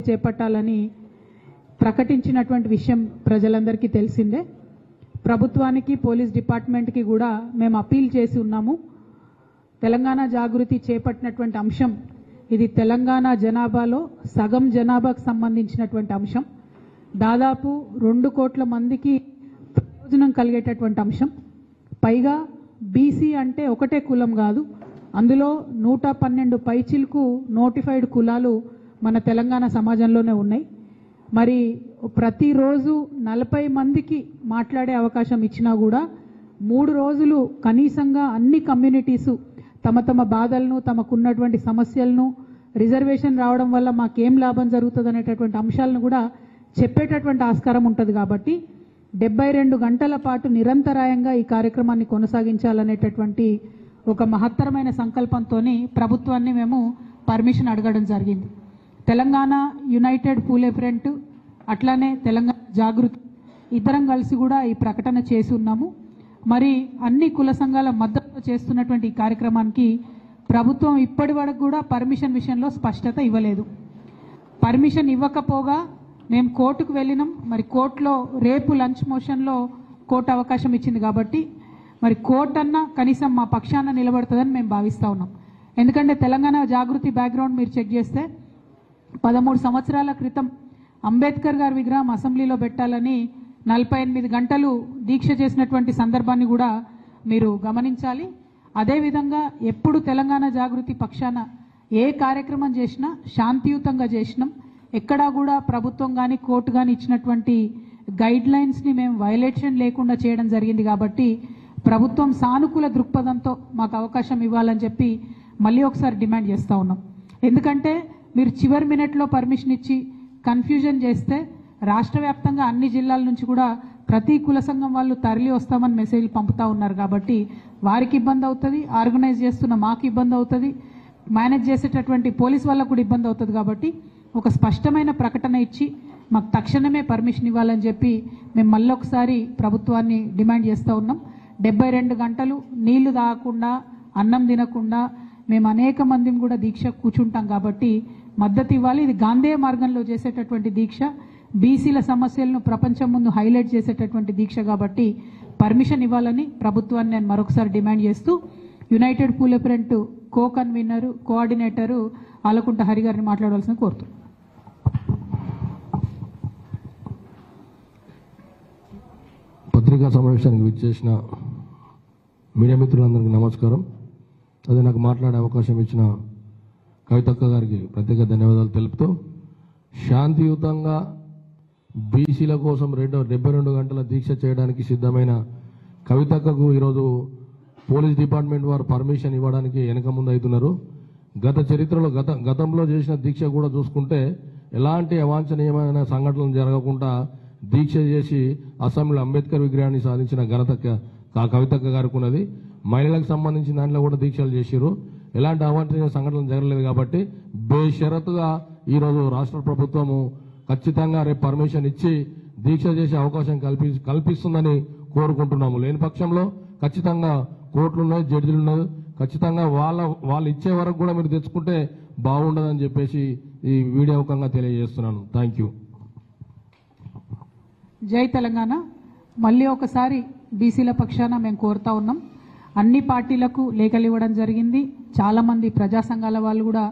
చేపట్టాలని ప్రకటించినటువంటి విషయం ప్రజలందరికీ తెలిసిందే. ప్రభుత్వానికి పోలీస్ డిపార్ట్మెంట్కి కూడా మేము అపీల్ చేసి ఉన్నాము. తెలంగాణ జాగృతి చేపట్టినటువంటి అంశం ఇది తెలంగాణ జనాభాలో సగం జనాభాకు సంబంధించినటువంటి అంశం. దాదాపు 2 కోట్ల మందికి ప్రయోజనం కలిగేటటువంటి అంశం. పైగా బీసీ అంటే ఒకటే కులం కాదు, అందులో 112 పైచిలకు నోటిఫైడ్ కులాలు మన తెలంగాణ సమాజంలోనే ఉన్నాయి. మరి ప్రతిరోజు 40 మందికి మాట్లాడే అవకాశం ఇచ్చినా కూడా 3 రోజులు కనీసంగా అన్ని కమ్యూనిటీసు తమ తమ బాధలను, తమకున్నటువంటి సమస్యలను, రిజర్వేషన్ రావడం వల్ల మాకేం లాభం జరుగుతుంది అనేటటువంటి అంశాలను కూడా చెప్పేటటువంటి ఆస్కారం ఉంటుంది. కాబట్టి 72 గంటల పాటు నిరంతరాయంగా ఈ కార్యక్రమాన్ని కొనసాగించాలనేటటువంటి ఒక మహత్తరమైన సంకల్పంతో ప్రభుత్వాన్ని మేము పర్మిషన్ అడగడం జరిగింది. తెలంగాణ యునైటెడ్ పూలే ఫ్రంట్ అట్లానే తెలంగాణ జాగృతి ఇద్దరం కలిసి కూడా ఈ ప్రకటన చేసి ఉన్నాము. మరి అన్ని కుల సంఘాల మద్దతుతో చేస్తున్నటువంటి ఈ కార్యక్రమానికి ప్రభుత్వం ఇప్పటి వరకు కూడా పర్మిషన్ విషయంలో స్పష్టత ఇవ్వలేదు. పర్మిషన్ ఇవ్వకపోగా మేము కోర్టుకు వెళ్ళినాం. మరి కోర్టులో రేపు లంచ్ మోషన్లో కోర్టు అవకాశం ఇచ్చింది కాబట్టి మరి కోర్టు అన్నా కనీసం మా పక్షాన నిలబడుతుందని మేము భావిస్తూ ఉన్నాం. ఎందుకంటే తెలంగాణ జాగృతి బ్యాక్గ్రౌండ్ మీరు చెక్ చేస్తే 13 సంవత్సరాల క్రితం అంబేద్కర్ గారి విగ్రహం అసెంబ్లీలో పెట్టాలని 48 గంటలు దీక్ష చేసినటువంటి సందర్భాన్ని కూడా మీరు గమనించాలి. అదేవిధంగా ఎప్పుడు తెలంగాణ జాగృతి పక్షాన ఏ కార్యక్రమం చేసినా శాంతియుతంగా చేసినాం. ఎక్కడా కూడా ప్రభుత్వం కానీ కోర్టు కానీ ఇచ్చినటువంటి గైడ్ లైన్స్ని మేము వైలేషన్ లేకుండా చేయడం జరిగింది. కాబట్టి ప్రభుత్వం సానుకూల దృక్పథంతో మాకు అవకాశం ఇవ్వాలని చెప్పి మళ్ళీ ఒకసారి డిమాండ్ చేస్తూ ఉన్నాం. ఎందుకంటే మీరు చివరి మినిట్లో పర్మిషన్ ఇచ్చి కన్ఫ్యూజన్ చేస్తే రాష్ట్ర వ్యాప్తంగా అన్ని జిల్లాల నుంచి కూడా ప్రతి కుల సంఘం వాళ్ళు తరలి వస్తామని మెసేజ్లు పంపుతూ ఉన్నారు. కాబట్టి వారికి ఇబ్బంది అవుతుంది, ఆర్గనైజ్ చేస్తున్న మాకు ఇబ్బంది అవుతుంది, మేనేజ్ చేసేటటువంటి పోలీస్ వాళ్ళకు కూడా ఇబ్బంది అవుతుంది. కాబట్టి ఒక స్పష్టమైన ప్రకటన ఇచ్చి మాకు తక్షణమే పర్మిషన్ ఇవ్వాలని చెప్పి మేము మళ్ళీ ఒకసారి ప్రభుత్వాన్ని డిమాండ్ చేస్తూ ఉన్నాం. 72 గంటలు నీళ్లు తాగకుండా, అన్నం తినకుండా మేము అనేక మందిని కూడా దీక్ష కూర్చుంటాం. కాబట్టి మద్దతు ఇవ్వాలి. ఇది గాంధేయ మార్గంలో చేసేటటువంటి దీక్ష, బీసీల సమస్యలను ప్రపంచం ముందు హైలైట్ చేసేటటువంటి దీక్ష. కాబట్టి పర్మిషన్ ఇవ్వాలని ప్రభుత్వాన్ని నేను మరొకసారి డిమాండ్ చేస్తూ యునైటెడ్ పూలే ఫ్రంట్ కో కన్వీనరు, కోఆర్డినేటరు ఆలకుంట హరి గారిని మాట్లాడవలసిన కోరుతున్నాను. పత్రికా సమావేశానికి విచ్చేసిన మీడియా మిత్రులందరికీ నమస్కారం. అదే నాకు మాట్లాడే అవకాశం ఇచ్చిన కవితక్క గారికి ప్రత్యేక ధన్యవాదాలు తెలుపుతూ, శాంతియుతంగా బీసీల కోసం 72 గంటల దీక్ష చేయడానికి సిద్ధమైన కవితక్కకు ఈరోజు పోలీస్ డిపార్ట్మెంట్ వారు పర్మిషన్ ఇవ్వడానికి వెనక ముందు అవుతున్నారు. గతంలో చేసిన దీక్ష కూడా చూసుకుంటే ఎలాంటి అవాంఛనీయమైన సంఘటనలు జరగకుండా దీక్ష చేసి అసెంబ్లీలో అంబేద్కర్ విగ్రహాన్ని సాధించిన ఘనత కవితక్క గారికి ఉన్నది. మహిళలకు సంబంధించిన దాంట్లో కూడా దీక్షలు చేసిరు. ఎలాంటి అవాంఛనీయ సంఘటనలు జరగలేదు. కాబట్టి బేషరతుగా ఈరోజు రాష్ట్ర ప్రభుత్వము ఖచ్చితంగా రేపు పర్మిషన్ ఇచ్చి దీక్ష చేసే అవకాశం కల్పిస్తుందని కోరుకుంటున్నాము. లేని పక్షంలో ఖచ్చితంగా కోర్టులు ఉన్నాయి, జడ్జిలు ఉన్నాయి. ఖచ్చితంగా వాళ్ళు ఇచ్చే వరకు కూడా మీరు తెచ్చుకుంటే బాగుండదని చెప్పేసి ఈ వీడియో ముఖంగా తెలియజేస్తున్నాను. Thank you. జై తెలంగాణ. మళ్ళీ ఒకసారి బీసీల పక్షాన మేము కోరుతా ఉన్నాం. అన్ని పార్టీలకు లేఖలు ఇవ్వడం జరిగింది. చాలామంది ప్రజా సంఘాల వాళ్ళు కూడా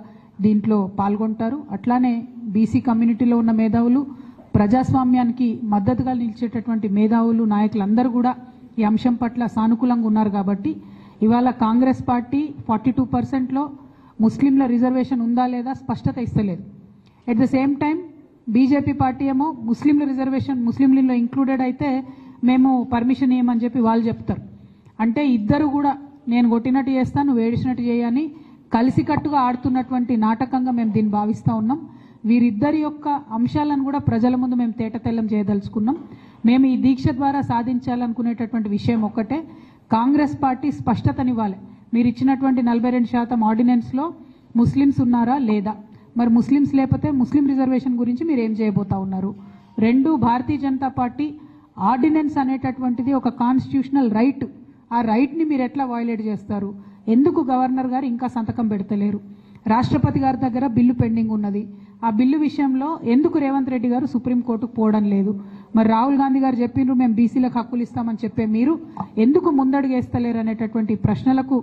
దీంట్లో పాల్గొంటారు. అట్లానే బీసీ కమ్యూనిటీలో ఉన్న మేధావులు, ప్రజాస్వామ్యానికి మద్దతుగా నిలిచేటటువంటి మేధావులు, నాయకులందరూ కూడా ఈ అంశం పట్ల సానుకూలంగా ఉన్నారు. కాబట్టి ఇవాళ కాంగ్రెస్ పార్టీ 42%లో ముస్లింల రిజర్వేషన్ ఉందా లేదా స్పష్టత ఇస్తలేదు. At the same time BJP party ఏమో ముస్లింల రిజర్వేషన్ ముస్లింలలో ఇంక్లూడెడ్ అయితే మేము పర్మిషన్ ఇవ్వమని చెప్పి వాళ్ళు చెప్తారు. అంటే ఇద్దరు కూడా నేను కొట్టినట్టు చేస్తాను, నువ్వు ఏడిచినట్టు చేయని కలిసికట్టుగా ఆడుతున్నటువంటి నాటకంగా మేము దీన్ని భావిస్తూ ఉన్నాం. వీరిద్దరి యొక్క అంశాలను కూడా ప్రజల ముందు మేము తేటతెల్లం చేయదలుచుకున్నాం. మేము ఈ దీక్ష ద్వారా సాధించాలనుకునేటటువంటి విషయం ఒక్కటే, కాంగ్రెస్ పార్టీ స్పష్టతనివ్వాలి. మీరు ఇచ్చినటువంటి 42% ఆర్డినెన్స్లో ముస్లిమ్స్ ఉన్నారా లేదా, మరి ముస్లిమ్స్ లేకపోతే ముస్లిం రిజర్వేషన్ గురించి మీరు ఏం చేయబోతా ఉన్నారు. 2, భారతీయ జనతా పార్టీ ఆర్డినెన్స్ అనేటటువంటిది ఒక కాన్స్టిట్యూషనల్ రైట్. ఆ రైట్ని మీరు ఎట్లా వయలేట్ చేస్తారు? ఎందుకు గవర్నర్ గారు ఇంకా సంతకం పెడతలేరు? రాష్ట్రపతి గారి దగ్గర బిల్లు పెండింగ్ ఉన్నది. ఆ బిల్లు విషయంలో ఎందుకు రేవంత్ రెడ్డి గారు సుప్రీంకోర్టుకు పోవడం లేదు? మరి రాహుల్ గాంధీ గారు చెప్పిండ్రు మేము బీసీలకు హక్కులు ఇస్తామని చెప్పే మీరు ఎందుకు ముందడుగు వేస్తలేరు అనేటటువంటి ప్రశ్నలకు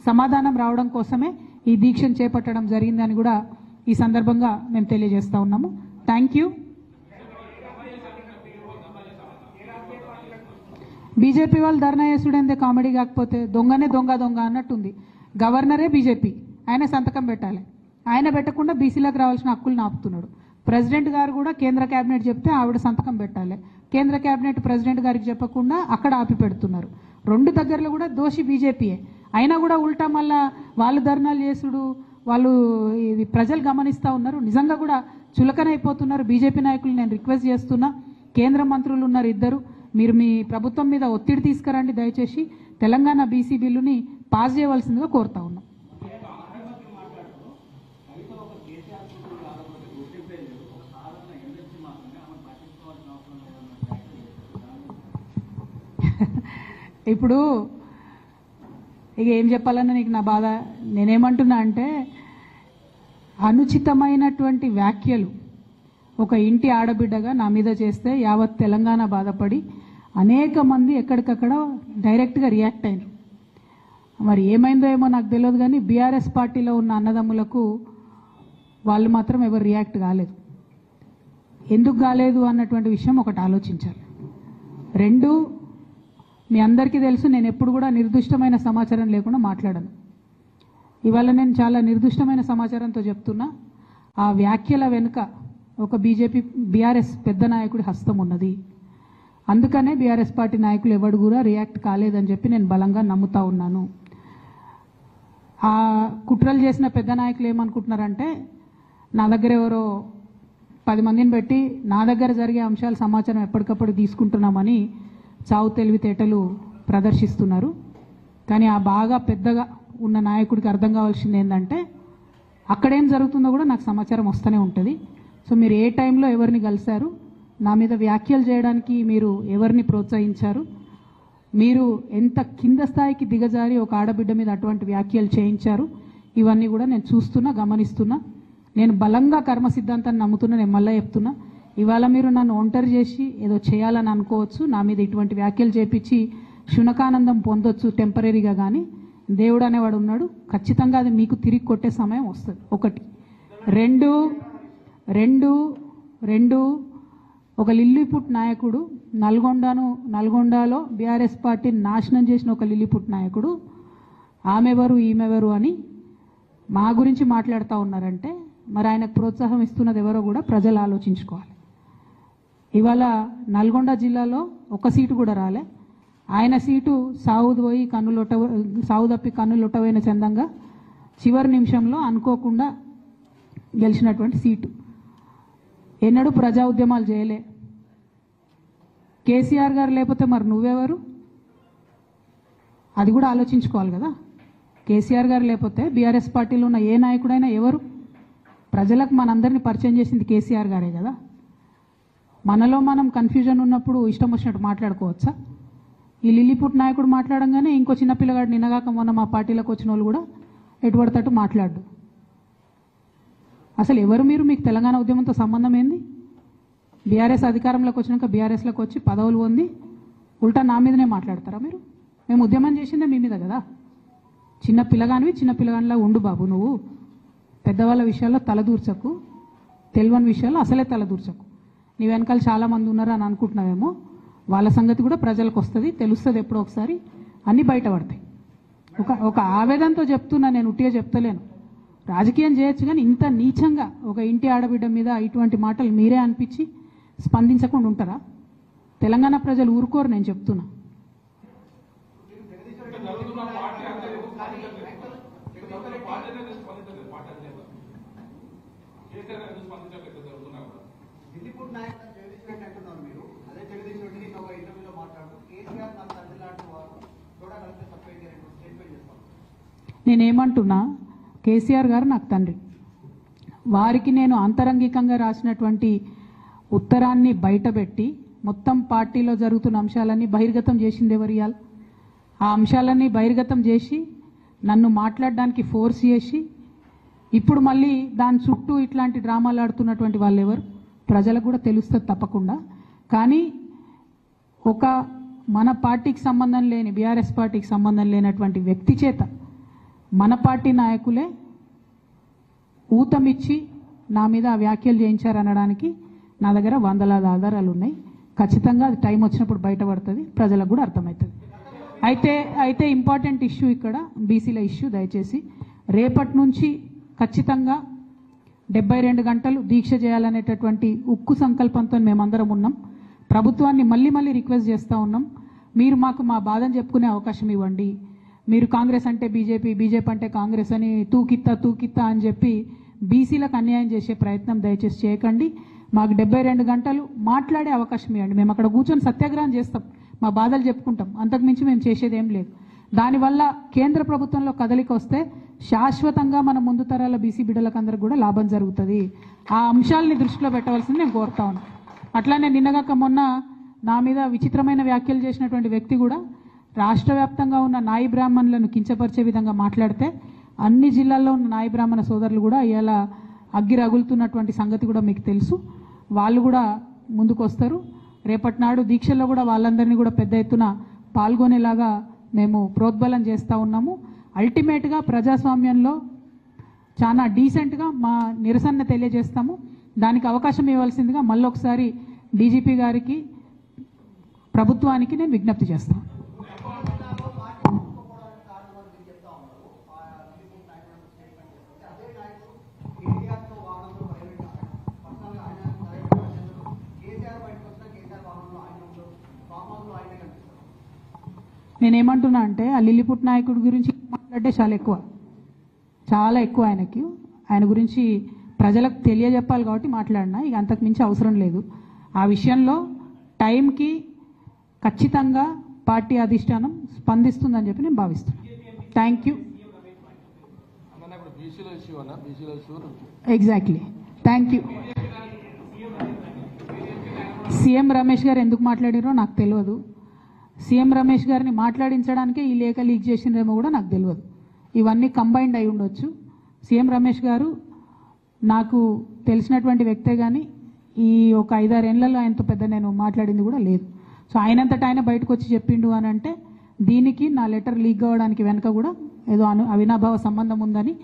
సమాధానం రావడం కోసమే ఈ దీక్షను చేపట్టడం జరిగిందని కూడా ఈ సందర్భంగా మేము తెలియజేస్తా ఉన్నాము. Thank you. బీజేపీ వాళ్ళు ధర్నా చేసుడేందే కామెడీ కాకపోతే దొంగనే దొంగ దొంగ అన్నట్టుంది. గవర్నరే బీజేపీ, ఆయన సంతకం పెట్టాలి, ఆయన పెట్టకుండా బీసీలకు రావాల్సిన హక్కులు ఆపుతున్నాడు. ప్రెసిడెంట్ గారు కూడా కేంద్ర కేబినెట్ చెప్తే ఆవిడ సంతకం పెట్టాలి, కేంద్ర కేబినెట్ ప్రెసిడెంట్ గారికి చెప్పకుండా అక్కడ ఆపి పెడుతున్నారు. రెండు దగ్గరలో కూడా దోషి బీజేపీయే. అయినా కూడా ఉల్టా మళ్ళా వాళ్ళు ధర్నాలు చేసుడు, వాళ్ళు ఇది ప్రజలు గమనిస్తూ ఉన్నారు. నిజంగా కూడా చులకనైపోతున్నారు బీజేపీ నాయకులు. నేను రిక్వెస్ట్ చేస్తున్నా, కేంద్ర మంత్రులు ఉన్నారు ఇద్దరు, మీరు మీ ప్రభుత్వం మీద ఒత్తిడి తీసుకురండి, దయచేసి తెలంగాణ బీసీ బిల్లుని పాస్ చేయవలసిందిగా కోరుతా ఉన్నాం. ఇప్పుడు ఇక ఏం చెప్పాలన్నా నీకు నా బాధ. నేనేమంటున్నా అంటే అనుచితమైనటువంటి వ్యాఖ్యలు ఒక ఇంటి ఆడబిడ్డగా నా మీద చేస్తే యావత్ తెలంగాణ బాధపడి అనేక మంది ఎక్కడికక్కడ డైరెక్ట్గా రియాక్ట్ అయినారు. మరి ఏమైందో ఏమో నాకు తెలియదు, కానీ బీఆర్ఎస్ పార్టీలో ఉన్న అన్నదమ్ములకు వాళ్ళు మాత్రం ఎవరు రియాక్ట్ కాలేదు. ఎందుకు కాలేదు అన్నటువంటి విషయం ఒకటి ఆలోచించాలి. రెండు, మీ అందరికీ తెలుసు నేను ఎప్పుడు కూడా నిర్దిష్టమైన సమాచారం లేకుండా మాట్లాడను. ఇవాళ నేను చాలా నిర్దిష్టమైన సమాచారంతో చెప్తున్నా. ఆ వ్యాఖ్యల వెనుక ఒక బీఆర్ఎస్ పెద్ద నాయకుడి హస్తం ఉన్నది. అందుకనే బీఆర్ఎస్ పార్టీ నాయకులు ఎవడు కూడా రియాక్ట్ కాలేదని చెప్పి నేను బలంగా నమ్ముతా ఉన్నాను. ఆ కుట్రలు చేసిన పెద్ద నాయకులు ఏమనుకుంటున్నారంటే నా దగ్గర ఎవరో 10 మందిని పెట్టి నా దగ్గర జరిగే అంశాల సమాచారం ఎప్పటికప్పుడు తీసుకుంటున్నామని చావు తెలివితేటలు ప్రదర్శిస్తున్నారు. కానీ ఆ బాగా పెద్దగా ఉన్న నాయకుడికి అర్థం కావాల్సింది ఏంటంటే అక్కడేం జరుగుతుందో కూడా నాకు సమాచారం వస్తూనే ఉంటుంది. సో మీరు ఏ టైంలో ఎవరిని కలిశారు, నా మీద వ్యాఖ్యలు చేయడానికి మీరు ఎవరిని ప్రోత్సహించారు, మీరు ఎంత కింద స్థాయికి దిగజారి ఒక ఆడబిడ్డ మీద అటువంటి వ్యాఖ్యలు చేయించారు, ఇవన్నీ కూడా నేను చూస్తున్నా, గమనిస్తున్నా. నేను బలంగా కర్మ సిద్ధాంతాన్ని నమ్ముతున్నా. నేను మళ్ళీ చెప్తున్నా, ఇవాళ మీరు నన్ను ఒంటరి చేసి ఏదో చేయాలని అనుకోవచ్చు, నా మీద ఇటువంటి వ్యాఖ్యలు చేపించి శునకానందం పొందొచ్చు టెంపరీగా, కానీ దేవుడు అనేవాడు ఉన్నాడు. ఖచ్చితంగా అది మీకు తిరిగి కొట్టే సమయం వస్తుంది. ఒకటి. రెండు ఒక లిల్లీపుట్ నాయకుడు నల్గొండలో బీఆర్ఎస్ పార్టీని నాశనం చేసిన ఒక లిల్లీపుట్ నాయకుడు ఆమెవరు ఈమెవరు అని మా గురించి మాట్లాడుతూ ఉన్నారంటే మరి ఆయనకు ప్రోత్సాహం ఇస్తున్నది ఎవరో కూడా ప్రజలు ఆలోచించుకోవాలి. ఇవాళ నల్గొండ జిల్లాలో ఒక సీటు కూడా రాలే. ఆయన సీటు సావు తప్పి కన్నులొట్టవైన చందంగా చివరి నిమిషంలో అనుకోకుండా గెలిచినటువంటి సీటు. ఎన్నడూ ప్రజా ఉద్యమాలు చేయలే. కేసీఆర్ గారు లేకపోతే మరి నువ్వెవరు? అది కూడా ఆలోచించుకోవాలి కదా. కేసీఆర్ గారు లేకపోతే బీఆర్ఎస్ పార్టీలో ఉన్న ఏ నాయకుడైనా ఎవరు? ప్రజలకు మనందరినీ పరిచయం చేసింది కేసీఆర్ గారే కదా. మనలో మనం కన్ఫ్యూజన్ ఉన్నప్పుడు ఇష్టం వచ్చినట్టు మాట్లాడుకోవచ్చా? ఈ లిల్లీపుట్ నాయకుడు మాట్లాడంగానే ఇంకో చిన్న పిల్లగాడు నిన్నగాక మొన్న మా పార్టీలోకి వచ్చిన వాళ్ళు కూడా ఎటుపడతట్టు మాట్లాడు. అసలు ఎవరు మీరు? మీకు తెలంగాణ ఉద్యమంతో సంబంధం ఏంది? బీఆర్ఎస్ అధికారంలోకి వచ్చినాక బీఆర్ఎస్లోకి వచ్చి పదవులు పొంది ఉల్టా నా మీదనే మాట్లాడతారా మీరు? మేము ఉద్యమం చేసిందే మీ మీద కదా. చిన్న పిల్లగానిలా ఉండు బాబు. నువ్వు పెద్దవాళ్ళ విషయాల్లో తలదూర్చకు, తెలియని విషయాల్లో అసలే తలదూర్చకు. నీ వెనకాల చాలామంది ఉన్నారు అని అనుకుంటున్నావేమో. వాళ్ళ సంగతి కూడా ప్రజలకు వస్తుంది, తెలుస్తుంది. ఎప్పుడో ఒకసారి అన్నీ బయటపడతాయి. ఒక ఆవేదనతో చెప్తున్నా, నేను ఉట్టిగా చెప్తలేను. రాజకీయం చేయొచ్చు, కానీ ఇంత నీచంగా ఒక ఇంటి ఆడబిడ్డ మీద ఇటువంటి మాటలు మీరే అనిపించి స్పందించకుండా ఉంటారా? తెలంగాణ ప్రజలు ఊరుకోరు. నేను చెప్తున్నా. నేనేమంటున్నా, కేసీఆర్ గారు నాకు తండ్రి. వారికి నేను అంతరంగికంగా రాసినటువంటి ఉత్తరాన్ని బయటపెట్టి మొత్తం పార్టీలో జరుగుతున్న అంశాలన్నీ బహిర్గతం చేసింది ఎవరు? ఇయాల ఆ అంశాలన్నీ బహిర్గతం చేసి నన్ను మాట్లాడడానికి ఫోర్స్ చేసి ఇప్పుడు మళ్ళీ దాని చుట్టూ ఇట్లాంటి డ్రామాలు ఆడుతున్నటువంటి వాళ్ళు ఎవరు ప్రజలకు కూడా తెలుస్తుంది తప్పకుండా. కానీ ఒక మన పార్టీకి సంబంధం లేని బీఆర్ఎస్ పార్టీకి సంబంధం లేనటువంటి వ్యక్తి చేత మన పార్టీ నాయకులే ఊతమిచ్చి నా మీద వ్యాఖ్యలు చేయించారనడానికి నా దగ్గర వందలాది ఆధారాలు ఉన్నాయి. ఖచ్చితంగా అది టైం వచ్చినప్పుడు బయటపడుతుంది, ప్రజలకు కూడా అర్థమవుతుంది. అయితే ఇంపార్టెంట్ ఇష్యూ ఇక్కడ బీసీల ఇష్యూ. దయచేసి రేపటి నుంచి ఖచ్చితంగా 72 గంటలు దీక్ష చేయాలనేటటువంటి ఉక్కు సంకల్పంతో మేమందరం ఉన్నాం. ప్రభుత్వాన్ని మళ్ళీ రిక్వెస్ట్ చేస్తూ ఉన్నాం, మీరు మాకు మా బాధను చెప్పుకునే అవకాశం ఇవ్వండి. మీరు కాంగ్రెస్ అంటే బీజేపీ, బీజేపీ అంటే కాంగ్రెస్ అని తూకిత్తా అని చెప్పి బీసీలకు అన్యాయం చేసే ప్రయత్నం దయచేసి చేయకండి. మాకు 72 గంటలు మాట్లాడే అవకాశం ఇవ్వండి. మేము అక్కడ కూర్చొని సత్యాగ్రహం చేస్తాం, మా బాధలు చెప్పుకుంటాం, అంతకుమించి మేము చేసేది ఏం లేదు. దానివల్ల కేంద్ర ప్రభుత్వంలో కదలిక వస్తే శాశ్వతంగా మన ముందు తరాల బీసీ బిడ్డలకు అందరికి కూడా లాభం జరుగుతుంది. ఆ అంశాలని దృష్టిలో పెట్టవలసింది నేను కోరుతా ఉన్నాను. అట్లానే నిన్నగాక మొన్న నా మీద విచిత్రమైన వ్యాఖ్యలు చేసినటువంటి వ్యక్తి కూడా రాష్ట్ర వ్యాప్తంగా ఉన్న నాయి బ్రాహ్మణులను కించపరిచే విధంగా మాట్లాడితే అన్ని జిల్లాల్లో ఉన్న నాయి బ్రాహ్మణ సోదరులు కూడా ఇవాళ అగ్గి రగులుతున్నటువంటి సంగతి కూడా మీకు తెలుసు. వాళ్ళు కూడా ముందుకు వస్తారు. రేపటి నాడు దీక్షల్లో కూడా వాళ్ళందరినీ కూడా పెద్ద ఎత్తున పాల్గొనేలాగా మేము ప్రోద్బలం చేస్తూ ఉన్నాము. అల్టిమేట్గా ప్రజాస్వామ్యంలో చాలా డీసెంట్గా మా నిరసన తెలియజేస్తాము. దానికి అవకాశం ఇవ్వాల్సిందిగా మళ్ళొకసారి డీజీపీ గారికి, ప్రభుత్వానికి నేను విజ్ఞప్తి చేస్తాను. నేనేమంటున్నా అంటే ఆ లిల్లీపుట్ నాయకుడి గురించి మాట్లాడితే చాలా ఎక్కువ ఆయన గురించి ప్రజలకు తెలియజెప్పాలి కాబట్టి మాట్లాడినా, ఇక అంతకు మించి అవసరం లేదు. ఆ విషయంలో టైంకి ఖచ్చితంగా పార్టీ అధిష్టానం స్పందిస్తుందని చెప్పి నేను భావిస్తున్నాను. Thank you. Exactly, thank you. CM Ramesh గారు ఎందుకు మాట్లాడారో నాకు తెలియదు. సీఎం రమేష్ గారిని మాట్లాడించడానికే ఈ లేఖ లీక్ చేసిందేమో కూడా నాకు తెలియదు. ఇవన్నీ కంబైన్డ్ అయి ఉండొచ్చు. సీఎం రమేష్ గారు నాకు తెలిసినటువంటి వ్యక్తే, కానీ ఈ ఒక 5-6 ఏళ్లలో ఆయనతో పెద్ద నేను మాట్లాడింది కూడా లేదు. సో ఆయనంతటా ఆయన బయటకు వచ్చి చెప్పిండు అని అంటే దీనికి నా లెటర్ లీక్ అవ్వడానికి వెనక కూడా ఏదో అవినాభావ సంబంధం ఉందని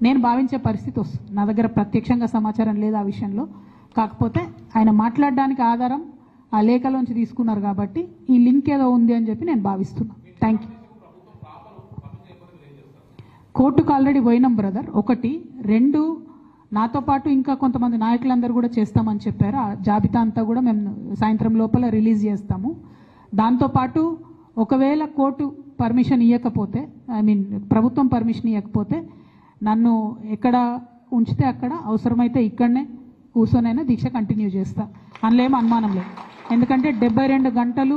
నేను భావించే పరిస్థితి వస్తుంది. నా దగ్గర ప్రత్యక్షంగా సమాచారం లేదు ఆ విషయంలో. కాకపోతే ఆయన మాట్లాడడానికి ఆధారం ఆ లేఖలోంచి తీసుకున్నారు కాబట్టి ఈ లింక్ ఏదో ఉంది అని చెప్పి నేను భావిస్తున్నాను. Thank you. కోర్టుకు ఆల్రెడీ పోయినాం బ్రదర్. 1, 2 నాతో పాటు ఇంకా కొంతమంది నాయకులందరూ కూడా చేస్తామని చెప్పారు. ఆ జాబితా అంతా కూడా మేము సాయంత్రం లోపల రిలీజ్ చేస్తాము. దాంతోపాటు ఒకవేళ కోర్టు పర్మిషన్ ఇవ్వకపోతే, ప్రభుత్వం పర్మిషన్ ఇవ్వకపోతే నన్ను ఎక్కడ ఉంచితే అక్కడ, అవసరమైతే ఇక్కడనే కూర్చొనైనా దీక్ష కంటిన్యూ చేస్తా, అందులో ఏం అనుమానం లేదు. ఎందుకంటే 72 గంటలు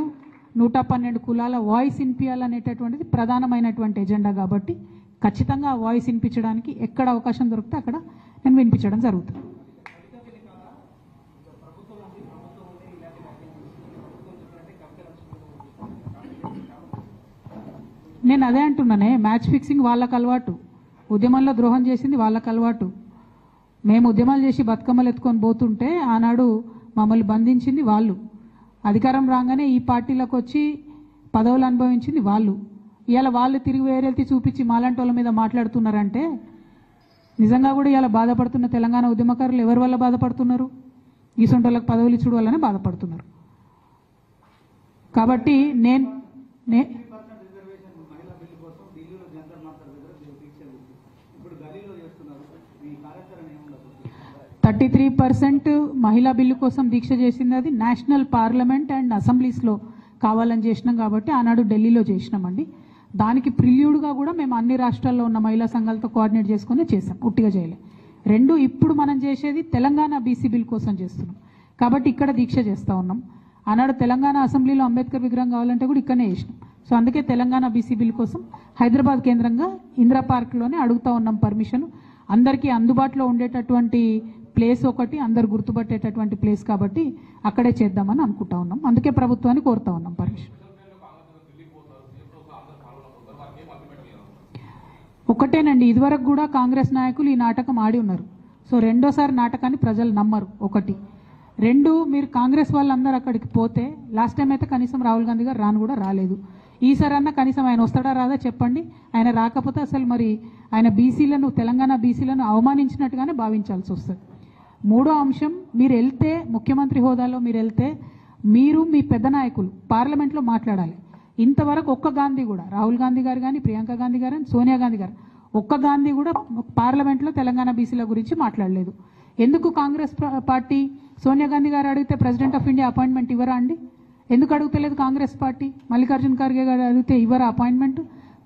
112 కులాల వాయిస్ వినిపించాలనేటటువంటిది ప్రధానమైనటువంటి ఎజెండా కాబట్టి ఖచ్చితంగా ఆ వాయిస్ వినిపించడానికి ఎక్కడ అవకాశం దొరికితే అక్కడ నేను వినిపించడం జరుగుతుంది. నేను అదే అంటున్నానే, మ్యాచ్ ఫిక్సింగ్ వాళ్ళకు అలవాటు, ఉద్యమంలో ద్రోహం చేసింది వాళ్ళకు అలవాటు. మేము ఉద్యమాలు చేసి బతుకమ్మలు ఎత్తుకొని పోతుంటే ఆనాడు మమ్మల్ని బంధించింది వాళ్ళు. అధికారం రాగానే ఈ పార్టీలకు వచ్చి పదవులు అనుభవించింది వాళ్ళు. ఇవాళ వాళ్ళు తిరిగి వేరేల్తి చూపించి మాలాంటి వాళ్ళ మీద మాట్లాడుతున్నారంటే నిజంగా కూడా ఇవాళ బాధపడుతున్న తెలంగాణ ఉద్యమకారులు ఎవరి వల్ల బాధపడుతున్నారు? ఈసొంటి వాళ్ళకి పదవులు ఇచ్చుడు వల్లనే బాధపడుతున్నారు. కాబట్టి నేను 33% మహిళా బిల్లు కోసం దీక్ష చేసింది అది నేషనల్ పార్లమెంట్ అండ్ అసెంబ్లీస్లో కావాలని చేసినాం కాబట్టి ఆనాడు ఢిల్లీలో చేసినామండి. దానికి ప్రిల్యూడ్గా కూడా మేము అన్ని రాష్ట్రాల్లో ఉన్న మహిళా సంఘాలతో కోఆర్డినేట్ చేసుకుని చేసాం, ఉట్టిగా చేయలే. 2 ఇప్పుడు మనం చేసేది తెలంగాణ బీసీ బిల్ కోసం చేస్తున్నాం కాబట్టి ఇక్కడ దీక్ష చేస్తూ ఉన్నాం. ఆనాడు తెలంగాణ అసెంబ్లీలో అంబేద్కర్ విగ్రహం కావాలంటే కూడా ఇక్కడనే చేసినాం. సో అందుకే తెలంగాణ బీసీ బిల్ కోసం హైదరాబాద్ కేంద్రంగా ఇందిరా పార్క్లోనే అడుగుతూ ఉన్నాం పర్మిషన్. అందరికీ అందుబాటులో ఉండేటటువంటి ప్లేస్ ఒకటి, అందరు గుర్తుపట్టేటటువంటి ప్లేస్ కాబట్టి అక్కడే చేద్దామని అనుకుంటా ఉన్నాం. అందుకే ప్రభుత్వాన్ని కోరుతా ఉన్నాం పర్మిషన్. ఒకటేనండి, ఇదివరకు కూడా కాంగ్రెస్ నాయకులు ఈ నాటకం ఆడి ఉన్నారు. సో రెండోసారి నాటకాన్ని ప్రజలు నమ్మరు. ఒకటి. రెండు, మీరు కాంగ్రెస్ వాళ్ళందరూ అక్కడికి పోతే, లాస్ట్ టైం అయితే కనీసం రాహుల్ గాంధీ గారు రాను కూడా రాలేదు. ఈసారి అన్న కనీసం ఆయన వస్తాడా రాదా చెప్పండి. ఆయన రాకపోతే అసలు మరి ఆయన బీసీలను, తెలంగాణ బీసీలను అవమానించినట్టుగానే భావించాల్సి వస్తుంది. మూడో అంశం, మీరు వెళ్తే, ముఖ్యమంత్రి హోదాలో మీరు వెళ్తే, మీరు మీ పెద్ద నాయకులు పార్లమెంట్లో మాట్లాడాలి. ఇంతవరకు ఒక్క గాంధీ కూడా, రాహుల్ గాంధీ గారు కానీ, ప్రియాంక గాంధీ గారు కానీ, సోనియా గాంధీ గారు, ఒక్క గాంధీ కూడా పార్లమెంట్లో తెలంగాణ బీసీల గురించి మాట్లాడలేదు. ఎందుకు కాంగ్రెస్ పార్టీ సోనియా గాంధీ గారు అడిగితే ప్రెసిడెంట్ ఆఫ్ ఇండియా అపాయింట్మెంట్ ఇవ్వరా అండి? ఎందుకు అడుగుతలేదు కాంగ్రెస్ పార్టీ? మల్లికార్జున ఖర్గే గారు అడిగితే ఇవ్వరా అపాయింట్మెంట్?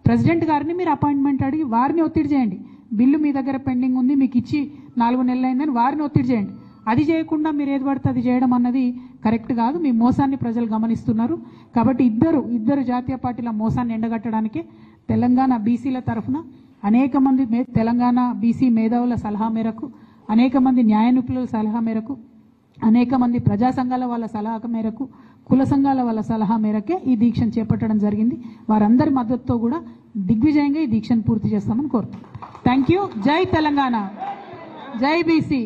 ప్రెసిడెంట్ గారిని మీరు అపాయింట్మెంట్ అడిగి వారిని ఒత్తిడి చేయండి. బిల్లు మీ దగ్గర పెండింగ్ ఉంది, మీకు ఇచ్చి 4 నెలలు అయిందని వారిని ఒత్తిడి చేయండి. అది చేయకుండా మీరు ఏది పడితే అది చేయడం అన్నది కరెక్ట్ కాదు. మీ మోసాన్ని ప్రజలు గమనిస్తున్నారు. కాబట్టి ఇద్దరు జాతీయ పార్టీల మోసాన్ని ఎండగట్టడానికి తెలంగాణ బీసీల తరఫున అనేక మంది తెలంగాణ బీసీ మేధావుల సలహా మేరకు, అనేక మంది న్యాయ నిపుణుల సలహా మేరకు, అనేక మంది ప్రజా సంఘాల వాళ్ళ సలహా మేరకు, కుల సంఘాల వాళ్ళ సలహా మేరకే ఈ దీక్షను చేపట్టడం జరిగింది. వారందరి మద్దతుతో కూడా దిగ్విజయంగా ఈ దీక్షను పూర్తి చేస్తామని కోరుతున్నాం. Thank you. జై తెలంగాణ, జై బీసీ.